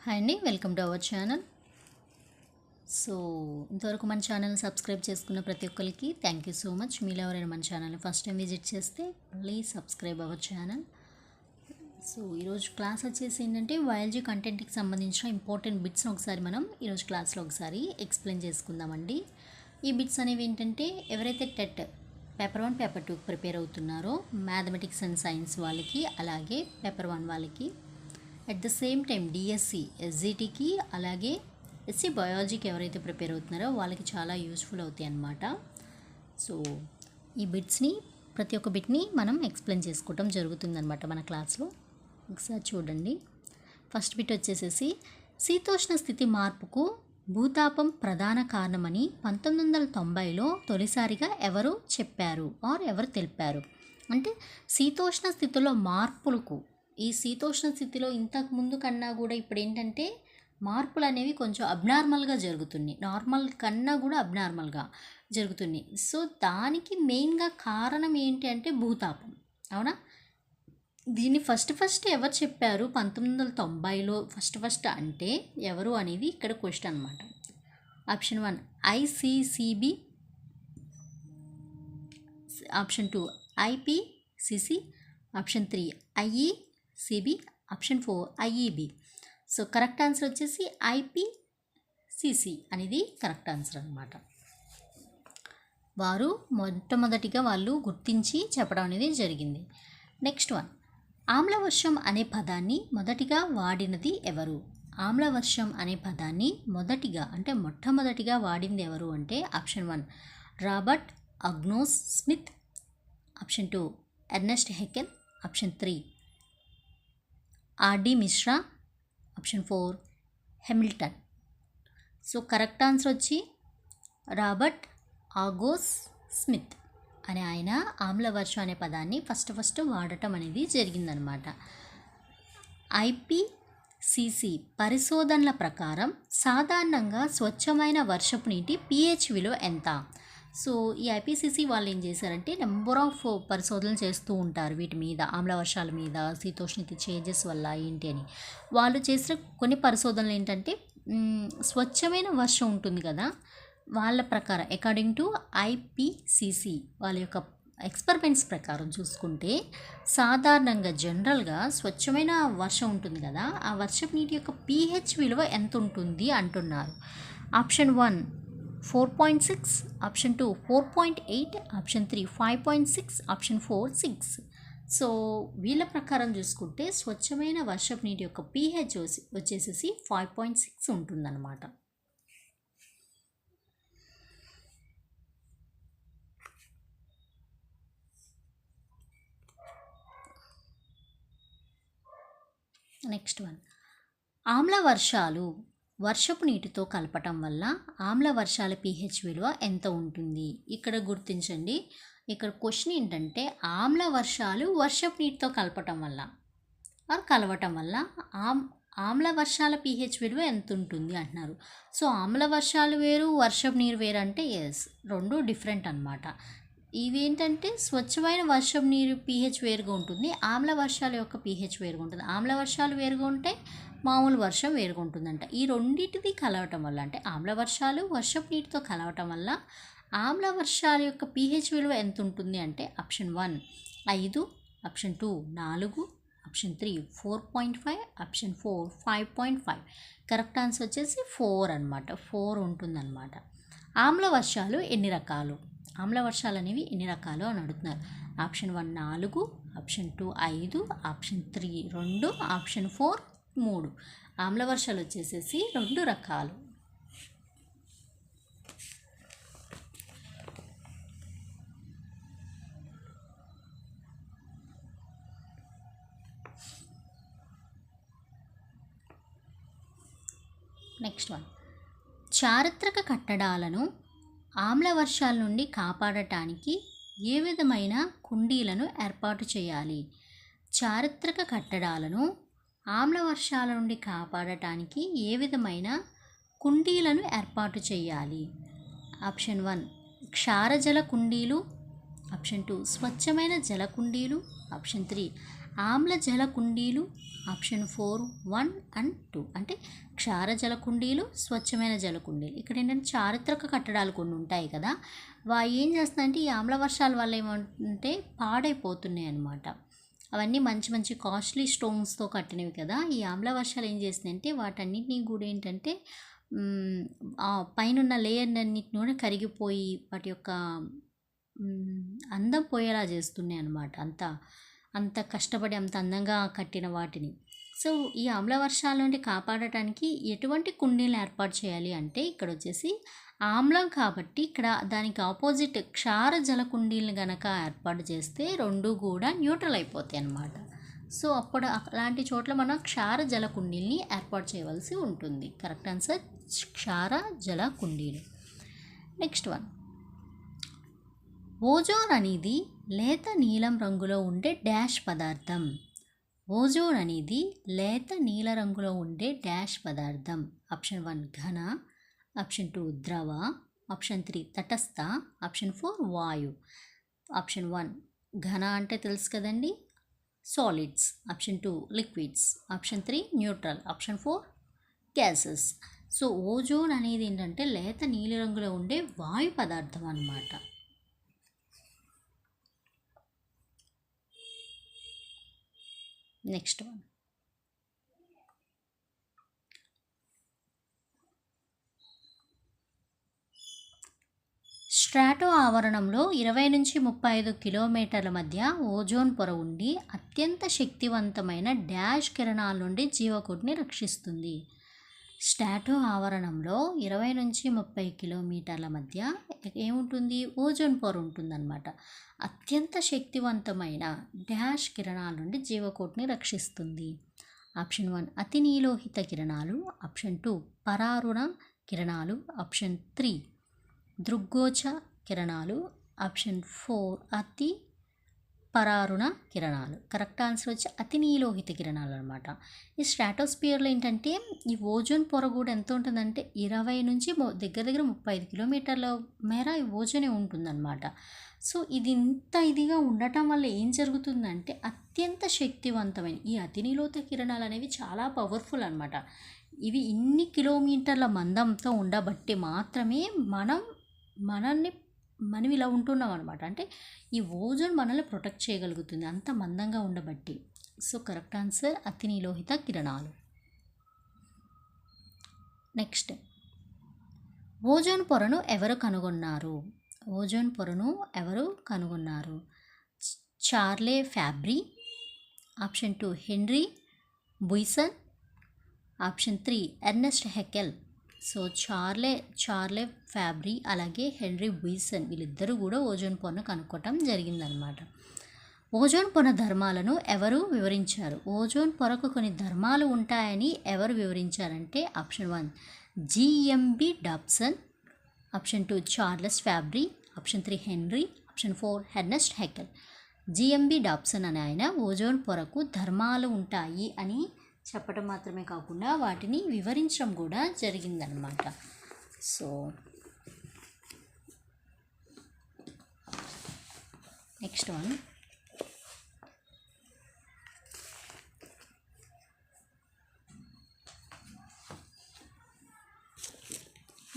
Hi అండి, welcome to our channel. So ఇంతవరకు మన ఛానల్ సబ్స్క్రైబ్ చేసుకున్న ప్రతి ఒక్కరికి థ్యాంక్ యూ సో మచ్. మీలో ఎవరైనా మన ఛానల్ని ఫస్ట్ టైం విజిట్ చేస్తే please subscribe our channel. So ఈరోజు క్లాస్ వచ్చేసి ఏంటంటే బయాలజీ కంటెంట్కి సంబంధించిన ఇంపార్టెంట్ బిట్స్ని ఒకసారి మనం ఈరోజు క్లాస్లో ఒకసారి ఎక్స్ప్లెయిన్ చేసుకుందామండి. ఈ బిట్స్ అనేవి ఏంటంటే ఎవరైతే టెట్ పేపర్ 1 పేపర్ 2 ప్రిపేర్ అవుతున్నారో మ్యాథమెటిక్స్ అండ్ సైన్స్ వాళ్ళకి, అలాగే పేపర్ 1 వాళ్ళకి, at the same time DSC ఎస్జిటికి, అలాగే ఎస్సీ బయాలజీకి ఎవరైతే ప్రిపేర్ అవుతున్నారో వాళ్ళకి చాలా యూస్ఫుల్ అవుతాయి అన్నమాట. సో ఈ బిట్స్ని ప్రతి ఒక్క బిట్ని మనం ఎక్స్ప్లెయిన్ చేసుకోవటం జరుగుతుందన్నమాట మన క్లాస్లో. ఒకసారి చూడండి. ఫస్ట్ బిట్ వచ్చేసేసి శీతోష్ణ స్థితి మార్పుకు భూతాపం ప్రధాన కారణమని 1990లో తొలిసారిగా ఎవరు చెప్పారు ఆర్ ఎవరు తెలిపారు. అంటే శీతోష్ణ స్థితిలో మార్పులకు, ఈ శీతోష్ణ స్థితిలో ఇంతకు ముందు కన్నా కూడా ఇప్పుడు ఏంటంటే మార్పులు అనేవి కొంచెం అబ్నార్మల్గా జరుగుతున్నాయి, నార్మల్ కన్నా కూడా అబ్నార్మల్గా జరుగుతున్నాయి. సో దానికి మెయిన్గా కారణం ఏంటి అంటే భూతాపం, అవునా? దీన్ని ఫస్ట్ ఎవరు చెప్పారు 1990లో ఫస్ట్ అంటే ఎవరు అనేది ఇక్కడ క్వశ్చన్ అనమాట. Option 1 ICCB, option 2 IPCC, option 3 IECB, option 4 IEB. So correct answer వచ్చేసి ఐపిసిసి అనేది కరెక్ట్ ఆన్సర్ అనమాట. వారు మొట్టమొదటిగా వాళ్ళు గుర్తించి చెప్పడం అనేది జరిగింది. నెక్స్ట్ వన్, ఆమ్లవర్షం అనే పదాన్ని మొదటిగా వాడినది ఎవరు? ఆమ్లవర్షం అనే పదాన్ని మొట్టమొదటిగా వాడింది ఎవరు అంటే ఆప్షన్ 1 రాబర్ట్ అగ్నోస్ Smith, option 2 Ernest Haeckel, option 3 RD Mishra, option 4 Hamilton. So correct answer వచ్చి రాబర్ట్ ఆగోస్ స్మిత్ అని ఆయన ఆమ్లవర్షం అనే పదాన్ని ఫస్ట్ వాడటం అనేది జరిగిందనమాట. ఐపిసిసి పరిశోధనల ప్రకారం సాధారణంగా స్వచ్ఛమైన వర్షపు నీటి పిహెచ్ విలువ ఎంత? సో ఈ ఐపిసిసి వాళ్ళు ఏం చేశారంటే నెంబర్ ఆఫ్ పరిశోధనలు చేస్తూ ఉంటారు వీటి మీద, ఆమ్లవర్షాల మీద, శీతోష్ణితి చేంజెస్ వల్ల ఏంటి అని. వాళ్ళు చేసిన కొన్ని పరిశోధనలు ఏంటంటే స్వచ్ఛమైన వర్షం ఉంటుంది కదా, వాళ్ళ ప్రకారం అకార్డింగ్ టు ఐపిసిసి వాళ్ళ యొక్క ఎక్స్పెరిమెంట్స్ ప్రకారం చూసుకుంటే సాధారణంగా జనరల్గా స్వచ్ఛమైన వర్షం ఉంటుంది కదా, ఆ వర్షపు నీటి యొక్క పిహెచ్ విలువ ఎంత ఉంటుంది అంటున్నారు. Option 1 4.6, option 2 4.8, option 3 5.6, option 4 6. So వీళ్ళ ప్రకారం చూసుకుంటే స్వచ్ఛమైన వర్షపు నీటి యొక్క పిహెచ్ వచ్చేసేసి 5.6 ఉంటుందన్నమాట. నెక్స్ట్ వన్, ఆమ్ల వర్షాలు వర్షపు నీటితో కలపటం వల్ల ఆమ్ల వర్షాల పిహెచ్ విలువ ఎంత ఉంటుంది? ఇక్కడ గుర్తించండి, ఇక్కడ క్వశ్చన్ ఏంటంటే ఆమ్ల వర్షాలు వర్షపు నీటితో కలపటం వల్ల కలవటం వల్ల ఆమ్ల వర్షాల పిహెచ్ విలువ ఎంత ఉంటుంది అంటున్నారు. సో ఆమ్ల వర్షాలు వేరు, వర్షపు నీరు వేరు అంటే ఎస్, రెండు డిఫరెంట్ అనమాట. ఇవేంటంటే స్వచ్ఛమైన వర్షపు నీరు పిహెచ్ వేరుగా ఉంటుంది, ఆమ్ల వర్షాల యొక్క పిహెచ్ వేరుగా ఉంటుంది. ఆమ్ల వర్షాలు వేరుగా ఉంటే మామూలు వర్షం వేరుగా ఉంటుందంట. ఈ రెండింటిది కలవటం వల్ల, అంటే ఆమ్ల వర్షాలు వర్షపు నీటితో కలవటం వల్ల ఆమ్ల వర్షాల యొక్క పిహెచ్ విలువ ఎంత ఉంటుంది అంటే option 1 5, option 2 4, option 3 4.5, option 4 5.5. Correct answer వచ్చేసి 4 అనమాట, 4 ఉంటుందన్నమాట. ఆమ్ల వర్షాలు ఎన్ని రకాలు? ఆమ్ల వర్షాలు అనేవి ఎన్ని రకాలు అని అడుగుతున్నారు. Option 1 4, option 2 5, option 3 2, option 4 3. ఆమ్ల వర్షాలు వచ్చేసేసి 2 రకాలు. నెక్స్ట్ వన్, చారిత్రక కట్టడాలను ఆమ్ల వర్షాల నుండి కాపాడటానికి ఏ విధమైన కుండీలను ఏర్పాటు చేయాలి? చారిత్రక కట్టడాలను ఆమ్ల వర్షాల నుండి కాపాడటానికి ఏ విధమైన కుండీలను ఏర్పాటు చేయాలి? ఆప్షన్ 1 క్షారజల కుండీలు, ఆప్షన్ 2 స్వచ్ఛమైన జల కుండీలు, ఆప్షన్ 3 ఆమ్ల జల కుండీలు ఆప్షన్ 4 1 అండ్ 2 అంటే క్షార జల కుండీలు, స్వచ్ఛమైన జల కుండీలు. ఇక్కడ ఏంటంటే చారిత్రక కట్టడాలు కొన్ని ఉంటాయి కదా, ఏం చేస్తున్నాయంటే ఈ ఆమ్ల వర్షాల వల్ల ఏమంటే పాడైపోతున్నాయి అన్నమాట. అవన్నీ మంచి మంచి కాస్ట్లీ స్టోన్స్తో కట్టినవి కదా, ఈ ఆమ్ల వర్షాలు ఏం చేస్తున్నాయంటే వాటన్నిటినీ కూడా ఏంటంటే పైన లేయర్ అన్నిటిని కూడా కరిగిపోయి వాటి యొక్క అందం పోయేలా చేస్తున్నాయి అన్నమాట. అంత కష్టపడి అంత అందంగా కట్టిన వాటిని. సో ఈ ఆమ్ల వర్షాల నుండి కాపాడటానికి ఎటువంటి కుండీలను ఏర్పాటు చేయాలి అంటే ఇక్కడ వచ్చేసి ఆమ్లం కాబట్టి ఇక్కడ దానికి ఆపోజిట్ క్షార జల కుండీలను గనక ఏర్పాటు చేస్తే రెండు కూడా న్యూట్రల్ అయిపోతాయి అన్నమాట. సో అప్పుడు అలాంటి చోట్ల మనం క్షార జల కుండీల్ని ఏర్పాటు చేయవలసి ఉంటుంది. కరెక్ట్ ఆన్సర్ క్షార జల కుండీలు. నెక్స్ట్ వన్, ఓజోన్ అనేది లేత నీలం రంగులో ఉండే డాష్ పదార్థం. ఓజోన్ అనేది లేత నీల రంగులో ఉండే డాష్ పదార్థం. ఆప్షన్ 1 ఘన, ఆప్షన్ 2 ద్రవ, ఆప్షన్ 3 తటస్థ, ఆప్షన్ 4 వాయు. ఆప్షన్ 1 ఘన అంటే తెలుసు కదండి, solids. Option 2 liquids, option 3 neutral, option 4 gases. So ozone అనేది ఏంటంటే లేత నీలిరంగులో ఉండే వాయు పదార్థం అన్నమాట. నెక్స్ట్ వన్, స్ట్రాటో ఆవరణంలో 20 నుంచి 35 కిలోమీటర్ల మధ్య ఓజోన్ పొర ఉండి అత్యంత శక్తివంతమైన డాష్ కిరణాల నుండి జీవకోటిని రక్షిస్తుంది. స్ట్రాటో ఆవరణంలో 20 నుంచి 30 కిలోమీటర్ల మధ్య ఏముంటుంది, ఓజోన్ పొర ఉంటుందన్నమాట. అత్యంత శక్తివంతమైన డాష్ కిరణాల నుండి జీవకోటిని రక్షిస్తుంది. ఆప్షన్ 1 అతి నీలోహిత కిరణాలు, ఆప్షన్ 2 పరారుణ కిరణాలు, ఆప్షన్ 3 దృగ్గోచ కిరణాలు, ఆప్షన్ 4 అతి పరారుణ కిరణాలు. కరెక్ట్ ఆన్సర్ వచ్చి అతి నీలోహిత కిరణాలు అనమాట. ఈ స్ట్రాటోస్పియర్లో ఏంటంటే ఈ ఓజోన్ పొర కూడా ఎంత ఉంటుందంటే 20 నుంచి దగ్గర 35 కిలోమీటర్ల మేర ఈ ఓజోనే ఉంటుందన్నమాట. సో ఇది ఇంత ఇదిగా ఉండటం వల్ల ఏం జరుగుతుందంటే అత్యంత శక్తివంతమైన ఈ అతి నీలోహిత కిరణాలు అనేవి చాలా పవర్ఫుల్ అనమాట. ఇవి ఇన్ని కిలోమీటర్ల మందంతో ఉండబట్టి మాత్రమే మనం ఇలా ఉంటున్నాం అనమాట. అంటే ఈ ఓజోన్ మనల్ని ప్రొటెక్ట్ చేయగలుగుతుంది అంత మందంగా ఉండబట్టి. సో కరెక్ట్ ఆన్సర్ అతి నీలోహిత కిరణాలు. నెక్స్ట్, ఓజోన్ పొరను ఎవరు కనుగొన్నారు? ఓజోన్ పొరను ఎవరు కనుగొన్నారు? Charles Fabry, option 2 Henri Buisson, option 3 Ernest Haeckel. So Charles Fabry అలాగే హెన్రీ బుయ్సన్ వీళ్ళిద్దరూ కూడా ఓజోన్ పొరను కనుక్కోవటం జరిగిందనమాట. ఓజోన్ పొర ధర్మాలను ఎవరు వివరించారు? ఓజోన్ పొరకు కొన్ని ధర్మాలు ఉంటాయని ఎవరు వివరించారంటే option 1 GMB Dobson, option 2 Charles Fabry, option 3 Henry, option 4 Ernest Haeckel. GMB Dobson అనే ఆయన ఓజోన్ పొరకు ధర్మాలు ఉంటాయి అని చెప్పడం మాత్రమే కాకుండా వాటిని వివరించడం కూడా జరిగిందనమాట. So next one,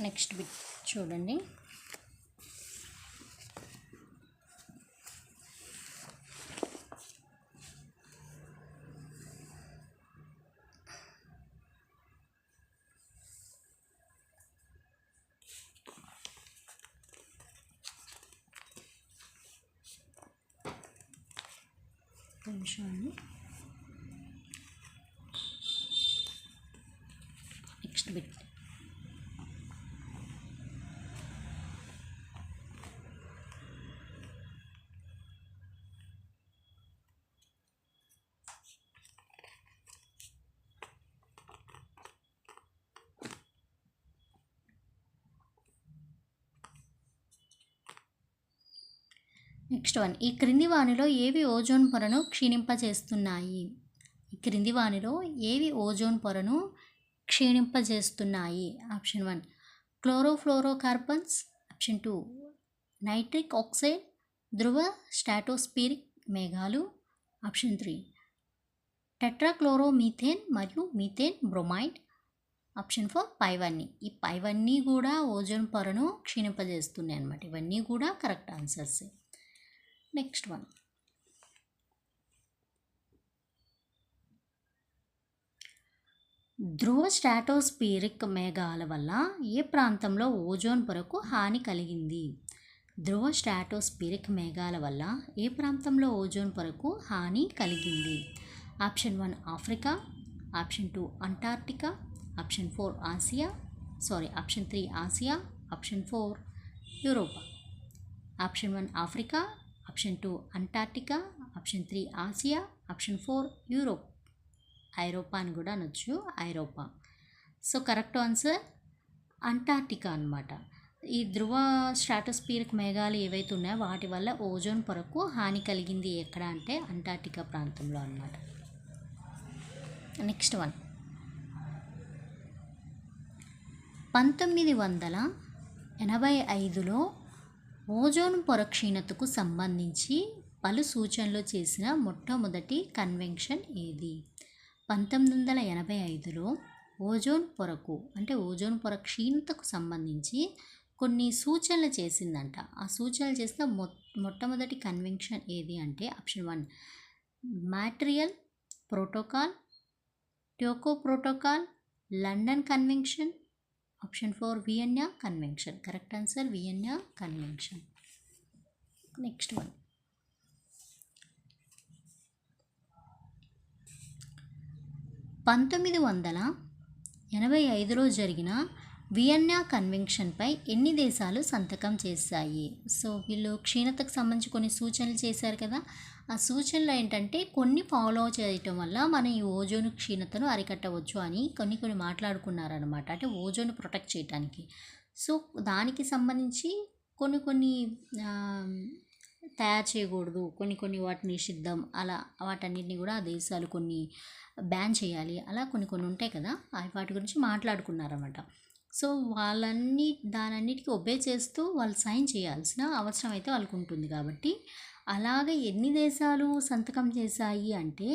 next bit చూడండి. నెక్స్ట్ బిట్, నెక్స్ట్ వన్, ఈ క్రింది వానిలో ఏవి ఓజోన్ పొరను క్షీణింపజేస్తున్నాయి? ఈ క్రింది వానిలో ఏవి ఓజోన్ పొరను క్షీణింపజేస్తున్నాయి? Option 1 chlorofluorocarbons, option 2 nitric oxide, ధ్రువ స్ట్రాటోస్ఫిరిక్ మేఘాలు, ఆప్షన్ 3 టెట్రాక్లోరోమీథేన్ మరియు మీథేన్ బ్రోమైడ్. ఆప్షన్ 4 పైవన్నీ. ఈ పైవన్నీ కూడా ఓజోన్ పొరను క్షీణింపజేస్తున్నాయి అన్నమాట. ఇవన్నీ కూడా కరెక్ట్ ఆన్సర్స్. నెక్స్ట్ వన్, ధ్రువ స్ట్రాటోస్ఫిరిక్ మేఘాల వల్ల ఏ ప్రాంతంలో ఓజోన్ పొరకు హాని కలిగింది? ధ్రువ స్ట్రాటోస్ఫిరిక్ మేఘాల వల్ల ఏ ప్రాంతంలో ఓజోన్ పొరకు హాని కలిగింది? Option 1 Africa, option 2 Antarctica, option 3 Asia, option 4 Europa. Option 1 Africa, option 2 Antarctica, option 3 Asia, option 4 Europe. ఐరోపా అని కూడా అనొచ్చు, ఐరోపా. సో కరెక్ట్ ఆన్సర్ అంటార్క్టికా అన్నమాట. ఈ ధ్రువ స్ట్రాటోస్ఫిరిక్ మేఘాలు ఏవైతే ఉన్నాయో వాటి వల్ల ఓజోన్ పొరకు హాని కలిగింది ఎక్కడ అంటే అంటార్క్టికా ప్రాంతంలో అన్నమాట. నెక్స్ట్ వన్, 1985లో ఓజోన్ పొర క్షీణతకు సంబంధించి పలు సూచనలు చేసిన మొట్టమొదటి కన్వెన్షన్ ఏది? 1985లో ఓజోన్ పొరకు అంటే ఓజోన్ పొర క్షీణతకు సంబంధించి కొన్ని సూచనలు చేసిందంట. ఆ సూచనలు చేసిన మొట్టమొదటి కన్వెన్షన్ ఏది అంటే ఆప్షన్ 1 మాంట్రియల్ ప్రోటోకాల్, ట్యోకో protocol, London convention, option 4 Vienna convention. Correct answer Vienna convention. Next one, 1985లో జరిగిన వియన్నా కన్వెన్షన్పై ఎన్ని దేశాలు సంతకం చేశాయి? సో వీళ్ళు క్షీణతకు సంబంధించి కొన్ని సూచనలు చేశారు కదా. ఆ సూచనలు ఏంటంటే కొన్ని ఫాలో చేయటం వల్ల మనం ఈ ఓజోన్ క్షీణతను అరికట్టవచ్చు అని కొన్ని మాట్లాడుకున్నారనమాట. అంటే ఓజోన్ ప్రొటెక్ట్ చేయడానికి. సో దానికి సంబంధించి కొన్ని తయారు చేయకూడదు, కొన్ని వాటిని నిషిద్ధం, అలా వాటన్నిటిని కూడా ఆ దేశాలు కొన్ని బ్యాన్ చేయాలి, అలా కొన్ని ఉంటాయి కదా, వాటి గురించి మాట్లాడుకున్నారన్నమాట. సో దానన్నిటికీ ఒబే చేస్తూ వాళ్ళు సైన్ చేయాల్సిన అవసరం అయితే వాళ్ళకు ఉంటుంది. కాబట్టి అలాగే ఎన్ని దేశాలు సంతకం చేశాయి అంటే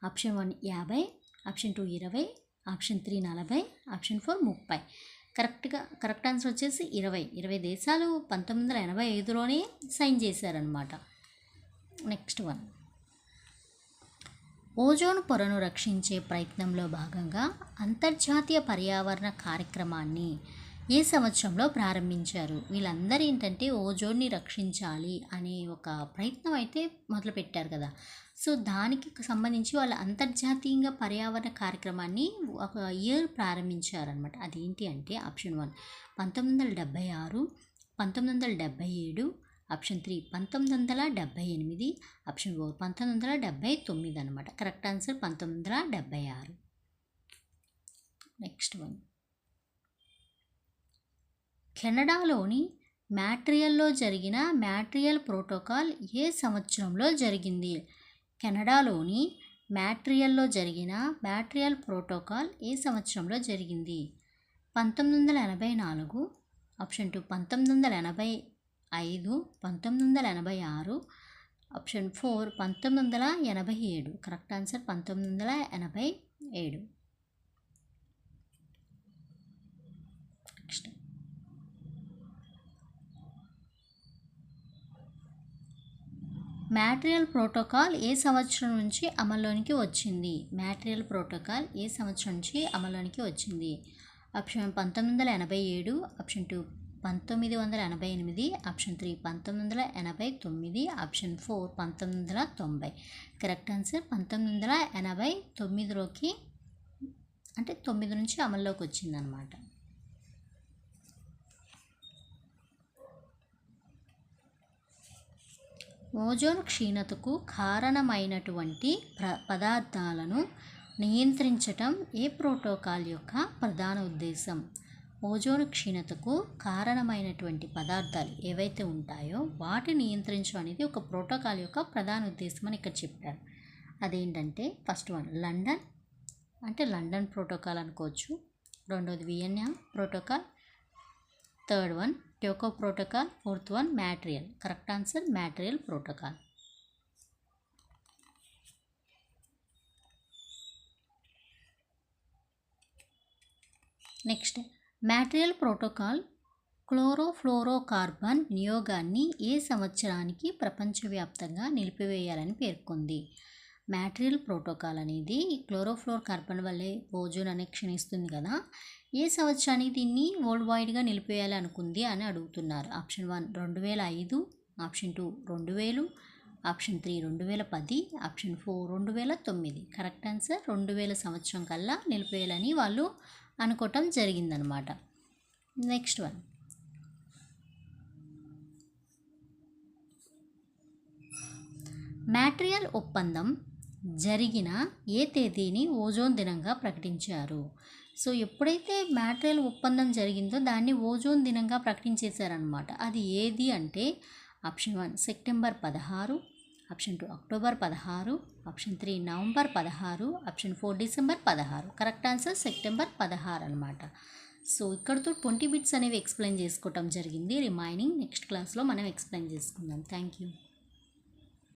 option 1 50, option 2 20, option 3 40, option 4 30. Correct answer వచ్చేసి 20 దేశాలు 1985లోనే సైన్ చేశారనమాట. నెక్స్ట్ వన్, ఓజోన్ పొరను రక్షించే ప్రయత్నంలో భాగంగా అంతర్జాతీయ పర్యావరణ కార్యక్రమాన్ని ఏ సంవత్సరంలో ప్రారంభించారు? వీళ్ళందరూ ఏంటంటే ఓజోన్ని రక్షించాలి అనే ఒక ప్రయత్నం అయితే మొదలుపెట్టారు కదా. సో దానికి సంబంధించి వాళ్ళ అంతర్జాతీయంగా పర్యావరణ కార్యక్రమాన్ని ఒక ఇయర్ ప్రారంభించారనమాట. అదేంటి అంటే ఆప్షన్ 1 1976, 1977, ఆప్షన్ 3 1978, ఆప్షన్ 4 1979 అనమాట. Correct answer 1976. నెక్స్ట్ వన్, కెనడాలోని మాంట్రియల్లో జరిగిన మాంట్రియల్ ప్రోటోకాల్ ఏ సంవత్సరంలో జరిగింది? కెనడాలోని మాంట్రియల్లో జరిగిన మాంట్రియల్ ప్రోటోకాల్ ఏ సంవత్సరంలో జరిగింది? 1984, option 2 1985, 1986, option 4 1987. Correct answer 1987. Next, Montreal protocol ఏ సంవత్సరం నుంచి అమల్లోనికి వచ్చింది? మాంట్రియల్ ప్రోటోకాల్ ఏ సంవత్సరం నుంచి అమల్లోనికి వచ్చింది? Option 1987, option 2 1988, option 3 1989, option 4 1990. Correct answer 1989లోకి అంటే 9 నుంచి అమల్లోకి వచ్చిందనమాట. ఓజోన్ క్షీణతకు కారణమైనటువంటి పదార్థాలను నియంత్రించటం ఏ ప్రోటోకాల్ యొక్క ప్రధాన ఉద్దేశం? ఓజోన్ క్షీణతకు కారణమైనటువంటి పదార్థాలు ఏవైతే ఉంటాయో వాటిని నియంత్రించడం అనేది ఒక ప్రోటోకాల్ యొక్క ప్రధాన ఉద్దేశం అని ఇక్కడ చెప్పారు. అదేంటంటే ఫస్ట్ వన్ లండన్ అంటే లండన్ ప్రోటోకాల్ అనుకోవచ్చు, రెండోది వియన్నా ప్రోటోకాల్, థర్డ్ వన్ ట్యోకో protocol, fourth one Montreal. Correct answer Montreal protocol. Next Montreal protocol chlorofluorocarbon వినియోగాన్ని ఏ సంవత్సరానికి ప్రపంచవ్యాప్తంగా నిలిపివేయాలని పేర్కొంది. మ్యాట్రియల్ ప్రోటోకాల్ అనేది క్లోరోఫ్లోర్ కార్బన్ వల్లే ఓజోన్ అనేది క్షీణిస్తుంది కదా, ఏ సంవత్సరానికి దీన్ని వరల్డ్ వైడ్గా నిలిపేయాలి అనుకుంది అని అడుగుతున్నారు. Option 1 2005, option 2 2000, option 3 2010, option 4 2009. Correct answer 2000 సంవత్సరం కల్లా నిలిపేయాలని వాళ్ళు అనుకోవటం జరిగిందనమాట. నెక్స్ట్ వన్, మ్యాట్రియల్ ఒప్పందం జరిగిన ఏ తేదీని ఓజోన్ దినంగా ప్రకటించారు. సో ఎప్పుడైతే మ్యాట్రియల్ ఒప్పందం జరిగిందో దాన్ని ఓజోన్ దినంగా ప్రకటించేశారనమాట. అది ఏది అంటే option 1 September 16, option 2 October 16, option 3 November 16, option 4 December 16. Correct answer September 16 అనమాట. సో ఇక్కడితో 20 బిట్స్ అనేవి ఎక్స్ప్లెయిన్ చేసుకోవటం జరిగింది. రిమైనింగ్ నెక్స్ట్ క్లాస్లో మనం ఎక్స్ప్లెయిన్ చేసుకుందాం. Thank you.